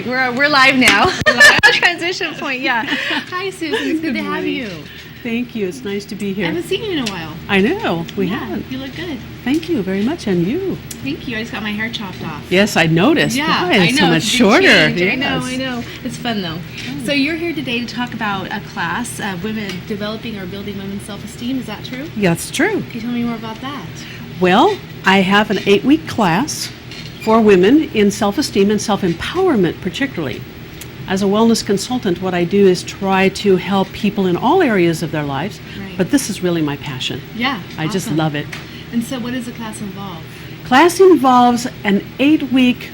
we're live now. Transition point, yeah. Hi, Susan. It's good to have you. Thank you. It's nice to be I here. haven't seen you in a while. I know. We haven't. You look good. Thank you very much. And you. Thank you. I just got my hair chopped off. Yes, I noticed. Yeah, Boy, it's I know. so much It's a big shorter. change. Yes. I know. It's fun, though. So you're here today to talk about a class, Women Developing or Building Women's Self-Esteem. Is that true? Yeah, it's true. Can you tell me more about that? Well, I have an 8-week class for women in self-esteem and self-empowerment particularly. As a wellness consultant, what I do is try to help people in all areas of their lives, Right. but this is really my passion. Yeah. I just awesome. love it. And so what does the class involve? Class involves an 8-week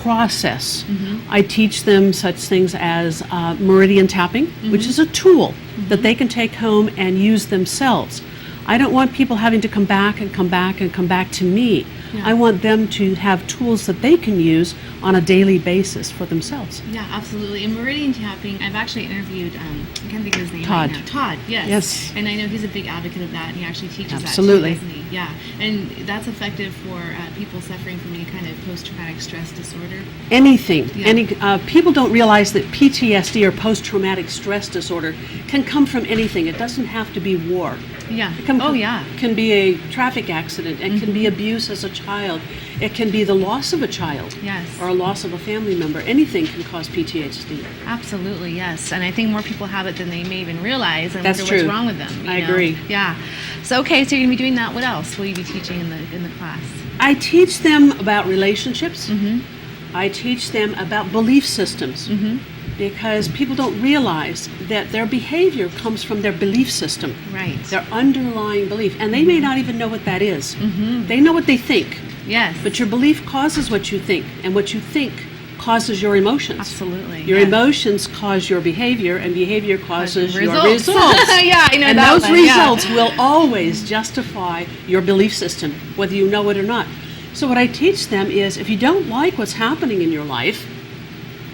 process. Mm-hmm. I teach them such things as meridian tapping, which is a tool that they can take home and use themselves. I don't want people having to come back and come back and come back to me. Yeah. I want them to have tools that they can use on a daily basis for themselves. Yeah, absolutely. In meridian tapping, I've actually interviewed, I can't think of his name Todd. right now. Todd, yes. Yes. And I know he's a big advocate of that, and he actually teaches Absolutely. that too, doesn't he? Yeah. And that's effective for people suffering from any kind of post-traumatic stress disorder. Anything. Yeah. People don't realize that PTSD or post-traumatic stress disorder can come from anything. It doesn't have to be war. Yeah. It can, Oh, yeah. can be a traffic accident. It can be abuse as a child. It can be the loss of a child. Yes. Or a loss of a family member. Anything can cause PTSD. Absolutely, yes. And I think more people have it than they may even realize, and That's wonder true. what's wrong with them. You I know? agree. Yeah. So, okay, so you're going to be doing that. What else will you be teaching in the class? I teach them about relationships. Mm-hmm. I teach them about belief systems. Mm-hmm. Because people don't realize that their behavior comes from their belief system. Right. Their underlying belief. And they may not even know what that is. Mm-hmm. They know what they think. Yes. But your belief causes what you think, and what you think causes your emotions. Absolutely. Your yes. emotions cause your behavior, and behavior causes your Results. results. Yeah, I know and that those one, results yeah. will always justify your belief system, whether you know it or not. So what I teach them is, if you don't like what's happening in your life,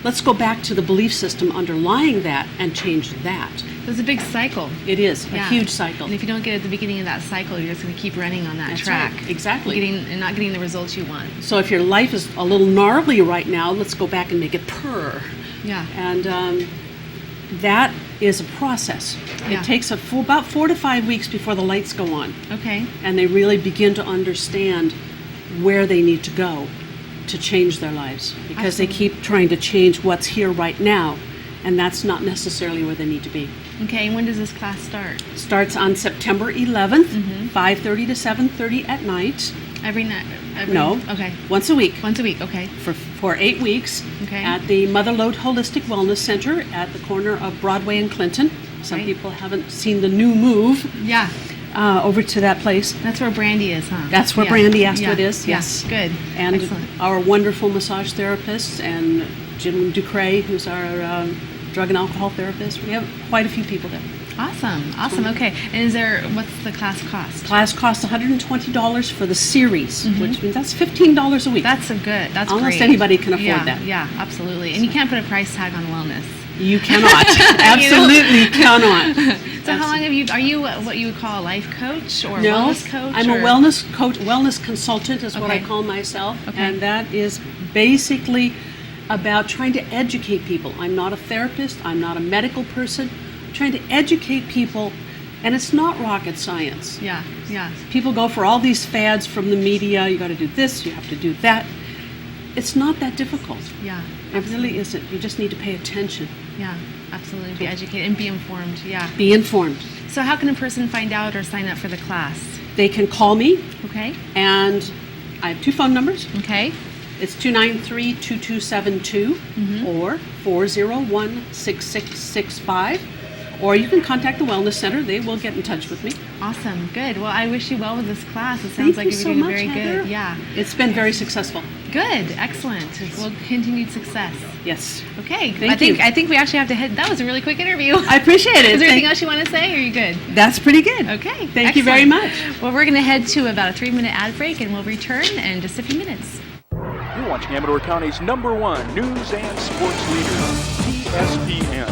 let's go back to the belief system underlying that and change that. It's a big cycle. It is Yeah. a huge cycle. And if you don't get at the beginning of that cycle, you're just going to keep running on that That's track. right. Exactly. And not getting the results you want. So if your life is a little gnarly right now, let's go back and make it purr. Yeah. And that is a process. Yeah. It takes about 4 to 5 weeks before the lights go on, Okay. and they really begin to understand where they need to go to change their lives, because they keep trying to change what's here right now, and that's not necessarily where they need to be. Okay, and when does this class start? Starts on September 11th, 5:30 to 7:30 at night. Every night? No. Okay. Once a week. Once a week, okay. For 8 weeks. Okay. At the Motherlode Holistic Wellness Center at the corner of Broadway and Clinton. Some Right. people haven't seen the new move Yeah. over to that place. That's where Brandy is, huh? That's where Yeah. Brandy Yeah. Astwood is, yes. Good. And Excellent. our wonderful massage therapists, and Jim Ducray, who's our drug and alcohol therapist. We have quite a few people there. Awesome. Okay. And what's the class cost? Class costs $120 for the series, which means that's $15 a week. That's that's Almost great. anybody can afford Yeah, that. Yeah, absolutely. And you can't put a price tag on wellness. You cannot. Absolutely cannot. So how long are you what you would call a life coach or a No, wellness coach? I'm a or- wellness coach, wellness consultant is what I Okay. call myself. Okay. And that is basically about trying to educate people. I'm not a therapist, I'm not a medical person. I'm trying to educate people, and it's not rocket science. Yeah. People go for all these fads from the media, you got to do this, you have to do that. It's not that difficult. Yeah. It really isn't. You just need to pay attention. Yeah. Absolutely. Be educated and be informed. Yeah. Be informed. So how can a person find out or sign up for the class? They can call me, Okay. and I have 2 phone numbers. Okay. It's 293-2272 or 401-6665. Or you can contact the Wellness Center. They will get in touch with me. Awesome. Good. Well, I wish you well with this class. It Thank sounds like you you're so doing much, very Heather. good. Yeah. It's been very successful. Good. Excellent. Well, continued success. Yes. Okay. Thank you. I think we actually have to head. That was a really quick interview. I appreciate it. Is there anything else you want to say, or are you good? That's pretty good. Okay. Thank you very much. Well, we're going to head to about a 3-minute ad break, and we'll return in just a few minutes. You're watching Amador County's #1 news and sports leader, ESPN.